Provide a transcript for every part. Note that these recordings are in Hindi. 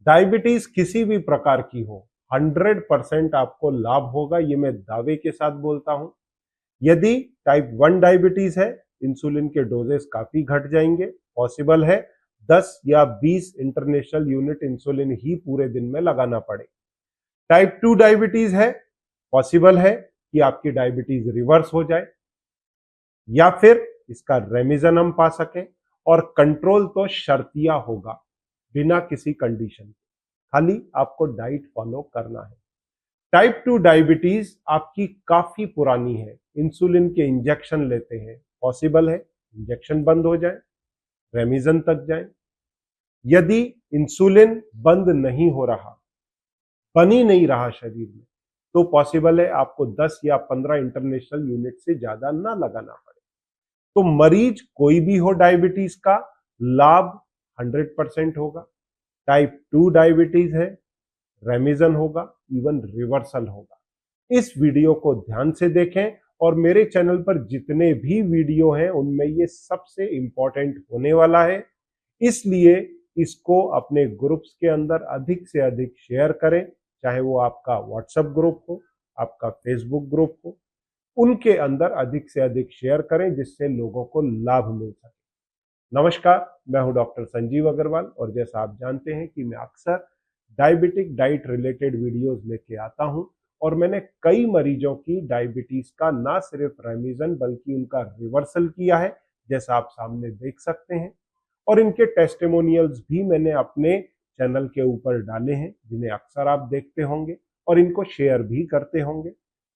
डायबिटीज किसी भी प्रकार की हो, 100% आपको लाभ होगा, ये मैं दावे के साथ बोलता हूं। यदि टाइप 1 डायबिटीज है, इंसुलिन के डोजेस काफी घट जाएंगे। पॉसिबल है 10 या 20 इंटरनेशनल यूनिट इंसुलिन ही पूरे दिन में लगाना पड़े। टाइप 2 डायबिटीज है, पॉसिबल है कि आपकी डायबिटीज रिवर्स हो जाए या फिर इसका रेमिजन हम पा सकें। और कंट्रोल तो शर्तिया होगा, बिना किसी कंडीशन के, खाली आपको डाइट फॉलो करना है। टाइप 2 डायबिटीज आपकी काफी पुरानी है, इंसुलिन के इंजेक्शन लेते हैं, पॉसिबल है इंजेक्शन बंद हो जाए, रेमिजन तक जाए। यदि इंसुलिन बंद नहीं हो रहा, बन ही नहीं रहा शरीर में, तो पॉसिबल है आपको 10 या 15 इंटरनेशनल यूनिट से ज्यादा ना लगाना पड़े। तो मरीज कोई भी हो डायबिटीज का, लाभ 100% होगा। टाइप 2 डायबिटीज है, रेमिजन होगा, इवन रिवर्सल होगा। इस वीडियो को ध्यान से देखें और मेरे चैनल पर जितने भी वीडियो हैं उनमें ये सबसे इंपॉर्टेंट होने वाला है, इसलिए इसको अपने ग्रुप्स के अंदर अधिक से अधिक शेयर करें, चाहे वो आपका व्हाट्सएप ग्रुप हो, आपका फेसबुक ग्रुप हो, उनके अंदर अधिक से अधिक शेयर करें जिससे लोगों को लाभ मिल सके। नमस्कार, मैं हूं डॉक्टर संजीव अग्रवाल और जैसा आप जानते हैं कि मैं अक्सर डायबिटिक डाइट रिलेटेड वीडियोस लेके आता हूं और मैंने कई मरीजों की डायबिटीज का ना सिर्फ रेमिजन बल्कि उनका रिवर्सल किया है, जैसा आप सामने देख सकते हैं। और इनके टेस्टिमोनियल्स भी मैंने अपने चैनल के ऊपर डाले हैं, जिन्हें अक्सर आप देखते होंगे और इनको शेयर भी करते होंगे।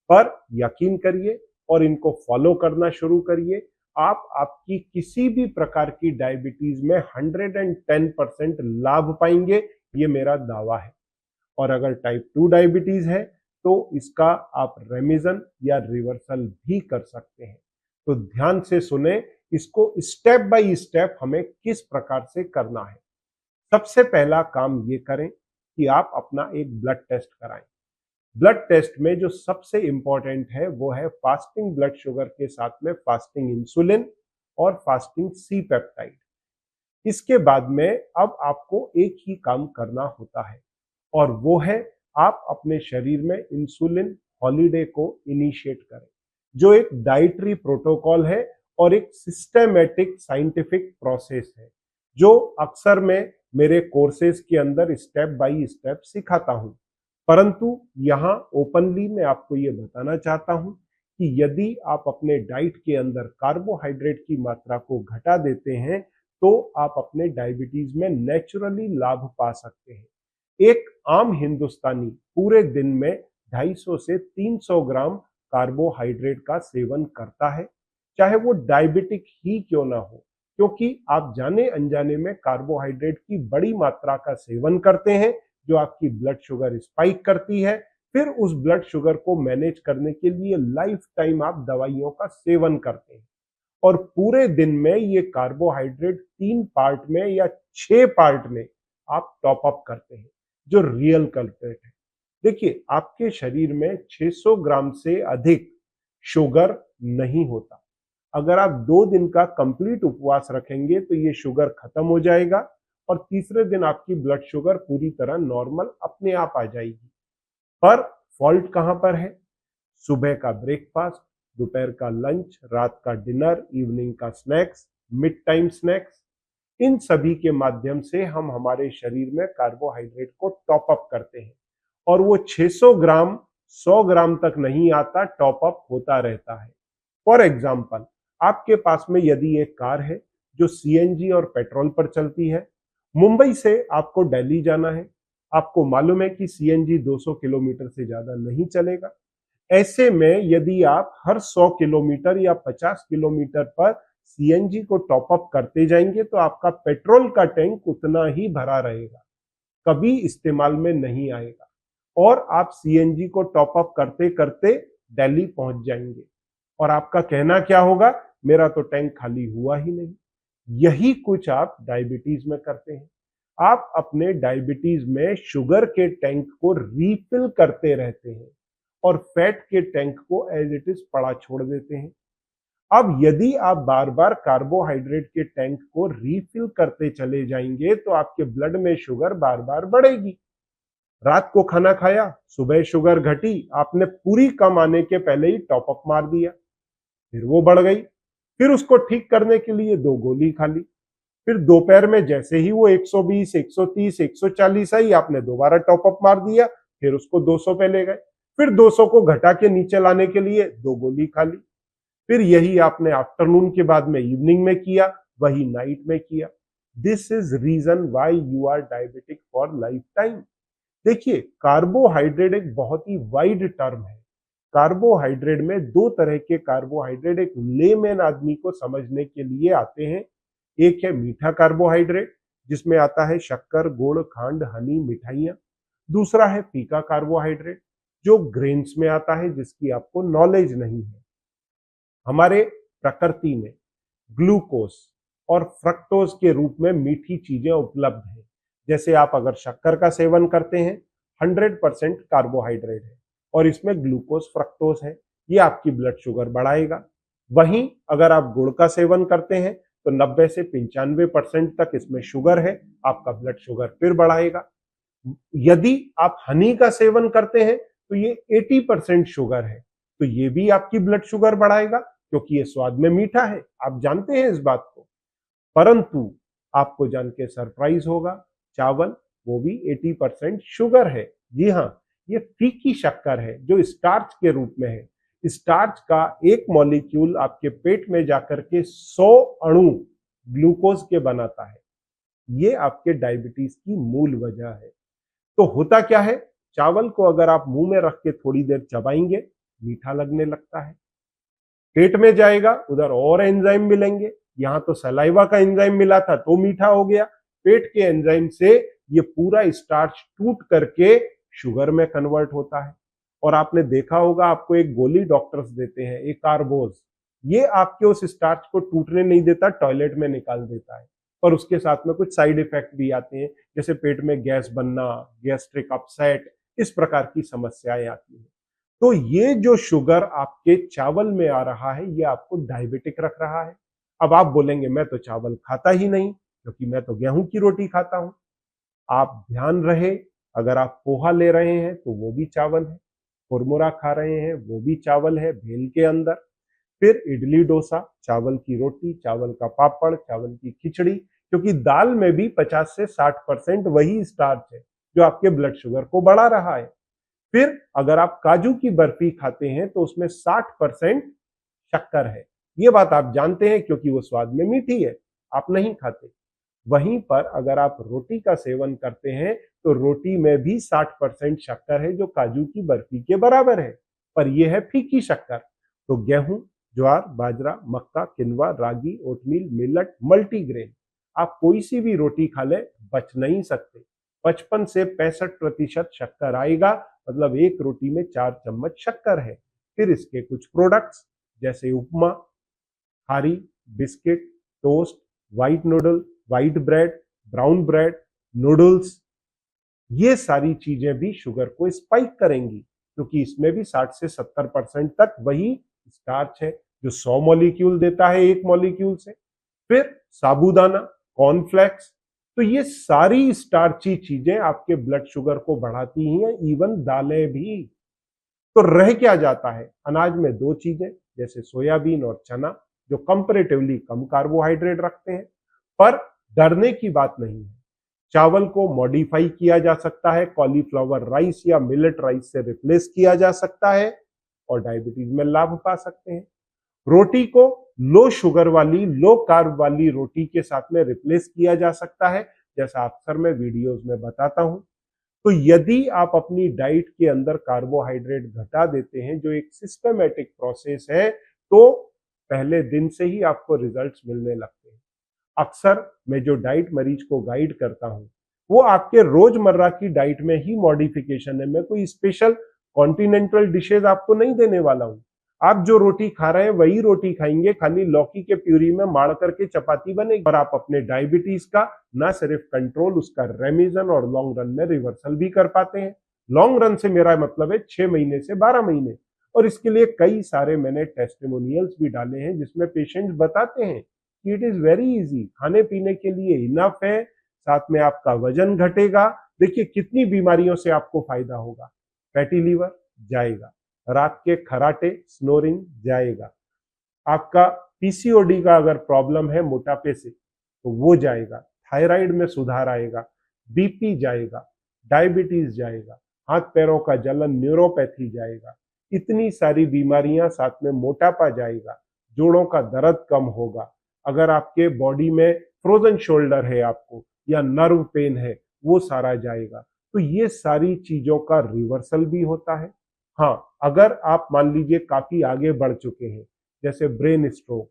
पर यकीन करिए और इनको फॉलो करना शुरू करिए, आप आपकी किसी भी प्रकार की डायबिटीज में 110% लाभ पाएंगे, ये मेरा दावा है। और अगर टाइप 2 डायबिटीज है तो इसका आप रेमिजन या रिवर्सल भी कर सकते हैं। तो ध्यान से सुने, इसको स्टेप बाय स्टेप हमें किस प्रकार से करना है। सबसे पहला काम ये करें कि आप अपना एक ब्लड टेस्ट कराएं। ब्लड टेस्ट में जो सबसे इंपॉर्टेंट है वो है फास्टिंग ब्लड शुगर के साथ में फास्टिंग इंसुलिन और फास्टिंग सी पेप्टाइड। इसके बाद में अब आपको एक ही काम करना होता है और वो है आप अपने शरीर में इंसुलिन हॉलिडे को इनिशिएट करें, जो एक डाइटरी प्रोटोकॉल है और एक सिस्टमैटिक साइंटिफिक प्रोसेस है, जो अक्सर मैं मेरे कोर्सेज के अंदर स्टेप बाय स्टेप सिखाता हूं। परंतु यहाँ ओपनली मैं आपको ये बताना चाहता हूं कि यदि आप अपने डाइट के अंदर कार्बोहाइड्रेट की मात्रा को घटा देते हैं तो आप अपने डायबिटीज में नेचुरली लाभ पा सकते हैं। एक आम हिंदुस्तानी पूरे दिन में 250 से 300 ग्राम कार्बोहाइड्रेट का सेवन करता है, चाहे वो डायबिटिक ही क्यों ना हो, क्योंकि आप जाने अनजाने में कार्बोहाइड्रेट की बड़ी मात्रा का सेवन करते हैं, जो आपकी ब्लड शुगर स्पाइक करती है। फिर उस ब्लड शुगर को मैनेज करने के लिए लाइफ टाइम आप दवाइयों का सेवन करते हैं और पूरे दिन में ये कार्बोहाइड्रेट 3 पार्ट में या 6 पार्ट में आप टॉप अप करते हैं, जो रियल कल्प्रेट है। देखिए, आपके शरीर में 600 ग्राम से अधिक शुगर नहीं होता। अगर आप 2 दिन का कंप्लीट उपवास रखेंगे तो ये शुगर खत्म हो जाएगा और तीसरे दिन आपकी ब्लड शुगर पूरी तरह नॉर्मल अपने आप आ जाएगी। पर फॉल्ट कहां पर है? सुबह का ब्रेकफास्ट, दोपहर का लंच, रात का डिनर, इवनिंग का स्नैक्स, मिड टाइम स्नैक्स, इन सभी के माध्यम से हम हमारे शरीर में कार्बोहाइड्रेट को टॉप अप करते हैं और वो 600 ग्राम 100 ग्राम तक नहीं आता, टॉप अप होता रहता है। फॉर एग्जाम्पल, आपके पास में यदि एक कार है जो सीएनजी और पेट्रोल पर चलती है, मुंबई से आपको दिल्ली जाना है, आपको मालूम है कि सीएनजी 200 किलोमीटर से ज्यादा नहीं चलेगा। ऐसे में यदि आप हर 100 किलोमीटर या 50 किलोमीटर पर सीएनजी को टॉप अप करते जाएंगे तो आपका पेट्रोल का टैंक उतना ही भरा रहेगा, कभी इस्तेमाल में नहीं आएगा और आप सीएनजी को टॉप अप करते करते दिल्ली पहुंच जाएंगे और आपका कहना क्या होगा? मेरा तो टैंक खाली हुआ ही नहीं। यही कुछ आप डायबिटीज में करते हैं। आप अपने डायबिटीज में शुगर के टैंक को रीफिल करते रहते हैं और फैट के टैंक को एज इट इज पड़ा छोड़ देते हैं। अब यदि आप बार बार कार्बोहाइड्रेट के टैंक को रिफिल करते चले जाएंगे तो आपके ब्लड में शुगर बार बार बढ़ेगी। रात को खाना खाया, सुबह शुगर घटी, आपने पूरी कम आने के पहले ही टॉप अप मार दिया, फिर वो बढ़ गई, फिर उसको ठीक करने के लिए 2 गोली खा ली, फिर दोपहर में जैसे ही वो 120, 130, 140 आई, आपने दोबारा टॉप अप मार दिया, फिर उसको 200 पे ले गए, फिर 200 को घटा के नीचे लाने के लिए 2 गोली खा ली, फिर यही आपने आफ्टरनून के बाद में इवनिंग में किया, वही नाइट में किया। This is reason why you are diabetic for life time. देखिए, कार्बोहाइड्रेट एक बहुत ही वाइड टर्म है। कार्बोहाइड्रेट में 2 तरह के कार्बोहाइड्रेट एक लेमैन आदमी को समझने के लिए आते हैं। एक है मीठा कार्बोहाइड्रेट, जिसमें आता है शक्कर, गुड़, खंड, हनी, मिठाइयां। दूसरा है फीका कार्बोहाइड्रेट, जो ग्रेन्स में आता है, जिसकी आपको नॉलेज नहीं है। हमारे प्रकृति में ग्लूकोज और फ्रक्टोज के रूप में मीठी चीजें उपलब्ध हैं। जैसे आप अगर शक्कर का सेवन करते हैं, 100% कार्बोहाइड्रेट है और इसमें ग्लूकोज फ्रक्टोज है, ये आपकी ब्लड शुगर बढ़ाएगा। वहीं अगर आप गुड़ का सेवन करते हैं तो 90 से 95% तक इसमें शुगर है, आपका ब्लड शुगर फिर बढ़ाएगा। यदि आप हनी का सेवन करते हैं तो ये 80% शुगर है, तो ये भी आपकी ब्लड शुगर बढ़ाएगा, क्योंकि ये स्वाद में मीठा है, आप जानते हैं इस बात को। परंतु आपको जान के सरप्राइज होगा, चावल वो भी 80% शुगर है। जी हाँ, ये फीकी शक्कर है जो स्टार्च के रूप में है। स्टार्च का एक मॉलिक्यूल आपके पेट में जाकर के 100 अणु ग्लूकोज के बनाता है। ये आपके डायबिटीज की मूल वजह है। तो होता क्या है, चावल को अगर आप मुंह में रख के थोड़ी देर चबाएंगे, मीठा लगने लगता है, पेट में जाएगा, उधर और एंजाइम मिलेंगे। यहां तो सलाइवा का एंजाइम मिला था तो मीठा हो गया, पेट के एंजाइम से ये पूरा स्टार्च टूट करके शुगर में कन्वर्ट होता है। और आपने देखा होगा, आपको एक गोली डॉक्टर्स देते हैं, एक कार्बोज, ये आपके उस स्टार्च को टूटने नहीं देता, टॉयलेट में निकाल देता है। पर उसके साथ में कुछ साइड इफेक्ट भी आते हैं, जैसे पेट में गैस बनना, गैस्ट्रिक अपसेट, इस प्रकार की समस्याएं आती हैं। तो ये जो शुगर आपके चावल में आ रहा है, ये आपको डायबिटिक रख रहा है। अब आप बोलेंगे मैं तो चावल खाता ही नहीं, क्योंकि मैं तो गेहूं की रोटी खाता हूं। आप ध्यान रहे, अगर आप पोहा ले रहे हैं तो वो भी चावल है, कुरमुरा खा रहे हैं वो भी चावल है भेल के अंदर, फिर इडली डोसा, चावल की रोटी, चावल का पापड़, चावल की खिचड़ी, क्योंकि दाल में भी 50 से 60% वही स्टार्च है जो आपके ब्लड शुगर को बढ़ा रहा है। फिर अगर आप काजू की बर्फी खाते हैं तो उसमें 60% शक्कर है। ये बात आप जानते हैं, क्योंकि वो स्वाद में मीठी है, आप नहीं खाते। वहीं पर अगर आप रोटी का सेवन करते हैं तो रोटी में भी 60% शक्कर है, जो काजू की बर्फी के बराबर है, पर यह है फीकी शक्कर। तो गेहूं, ज्वार, बाजरा, मक्का, किनवा, रागी, ओटमील, मिलेट, मल्टीग्रेन, आप कोई सी भी रोटी खा लें, बच नहीं सकते। 55 से 65% शक्कर आएगा, मतलब एक रोटी में 4 चम्मच शक्कर है। फिर इसके कुछ प्रोडक्ट्स जैसे upma, khari, biscuit, toast, white noodle, white bread, brown bread, noodles, ये सारी चीजें भी शुगर को स्पाइक करेंगी, क्योंकि इसमें भी 60 से 70% तक वही स्टार्च है जो 100 मॉलिक्यूल देता है एक मॉलिक्यूल से। फिर साबूदाना, कॉर्नफ्लेक्स, तो ये सारी स्टार्ची चीजें आपके ब्लड शुगर को बढ़ाती ही हैं, इवन दालें भी। तो रह क्या जाता है, अनाज में 2 चीजें, जैसे सोयाबीन और चना, जो कंपैरेटिवली कम कार्बोहाइड्रेट रखते हैं। पर डरने की बात नहीं है, चावल को मॉडिफाई किया जा सकता है, कॉलीफ्लावर राइस या मिलेट राइस से रिप्लेस किया जा सकता है और डायबिटीज में लाभ पा सकते हैं। रोटी को लो शुगर वाली, लो कार्ब वाली रोटी के साथ में रिप्लेस किया जा सकता है, जैसा अक्सर मैं वीडियोस में बताता हूं। तो यदि आप अपनी डाइट के अंदर कार्बोहाइड्रेट घटा देते हैं, जो एक सिस्टमेटिक प्रोसेस है, तो पहले दिन से ही आपको रिजल्ट्स मिलने लगते हैं। अक्सर मैं जो डाइट मरीज को गाइड करता हूं, वो आपके रोजमर्रा की डाइट में ही मॉडिफिकेशन है। मैं कोई स्पेशल कॉन्टिनेंटल डिशेज आपको नहीं देने वाला हूं। आप जो रोटी खा रहे हैं वही रोटी खाएंगे, खाली लौकी के प्यूरी में माड़ करके चपाती बनेगी। और आप अपने डायबिटीज का ना सिर्फ कंट्रोल, उसका रेमिजन और लॉन्ग रन में रिवर्सल भी कर पाते हैं। लॉन्ग रन से मेरा मतलब है 6 महीने से 12 महीने, और इसके लिए कई सारे मैंने टेस्टिमोनियल्स भी डाले हैं जिसमें पेशेंट्स बताते हैं कि इट इज वेरी इजी, खाने पीने के लिए इनफ है, साथ में आपका वजन घटेगा। देखिए कितनी बीमारियों से आपको फायदा होगा। फैटी लीवर जाएगा, रात के खराटे स्नोरिंग जाएगा, आपका पीसीओडी का अगर प्रॉब्लम है मोटापे से तो वो जाएगा, थायराइड में सुधार आएगा, बीपी जाएगा, डायबिटीज जाएगा, हाथ पैरों का जलन न्यूरोपैथी जाएगा, इतनी सारी बीमारियां, साथ में मोटापा जाएगा, जोड़ों का दर्द कम होगा। अगर आपके बॉडी में फ्रोजन शोल्डर है आपको या नर्व पेन है वो सारा जाएगा। तो ये सारी चीजों का रिवर्सल भी होता है। हाँ, अगर आप मान लीजिए काफी आगे बढ़ चुके हैं, जैसे ब्रेन स्ट्रोक,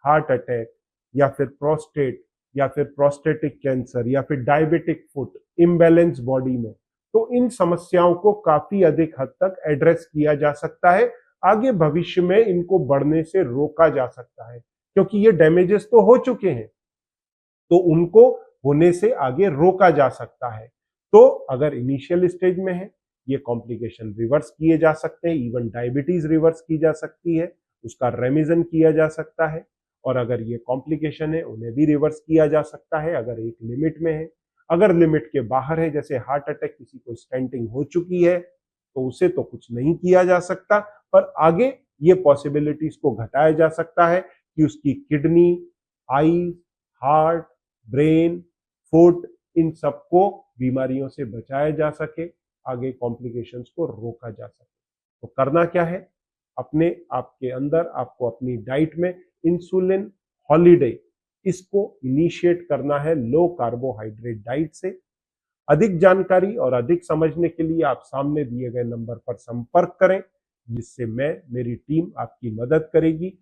हार्ट अटैक या फिर प्रोस्टेट या फिर प्रोस्टेटिक कैंसर या फिर डायबिटिक फुट, इम्बैलेंस बॉडी में, तो इन समस्याओं को काफी अधिक हद तक एड्रेस किया जा सकता है। आगे भविष्य में इनको बढ़ने से रोका जा सकता है क्योंकि ये डैमेजेस तो हो चुके हैं, तो उनको होने से आगे रोका जा सकता है। तो अगर इनिशियल स्टेज में है, ये कॉम्प्लिकेशन रिवर्स किए जा सकते हैं, इवन डायबिटीज रिवर्स की जा सकती है, उसका रेमिजन किया जा सकता है। और अगर ये कॉम्प्लिकेशन है उन्हें भी रिवर्स किया जा सकता है अगर एक लिमिट में है। अगर लिमिट के बाहर है, जैसे हार्ट अटैक, किसी को स्टेंटिंग हो चुकी है, तो उसे तो कुछ नहीं किया जा सकता, पर आगे ये पॉसिबिलिटीज को घटाया जा सकता है कि उसकी किडनी, आई, हार्ट, ब्रेन, फुट, इन सबको बीमारियों से बचाया जा सके, आगे कॉम्प्लिकेशंस को रोका जा सके। तो करना क्या है, अपने आपके अंदर आपको अपनी डाइट में इंसुलिन हॉलिडे इसको इनिशिएट करना है, लो कार्बोहाइड्रेट डाइट से। अधिक जानकारी और अधिक समझने के लिए आप सामने दिए गए नंबर पर संपर्क करें, जिससे मेरी टीम आपकी मदद करेगी।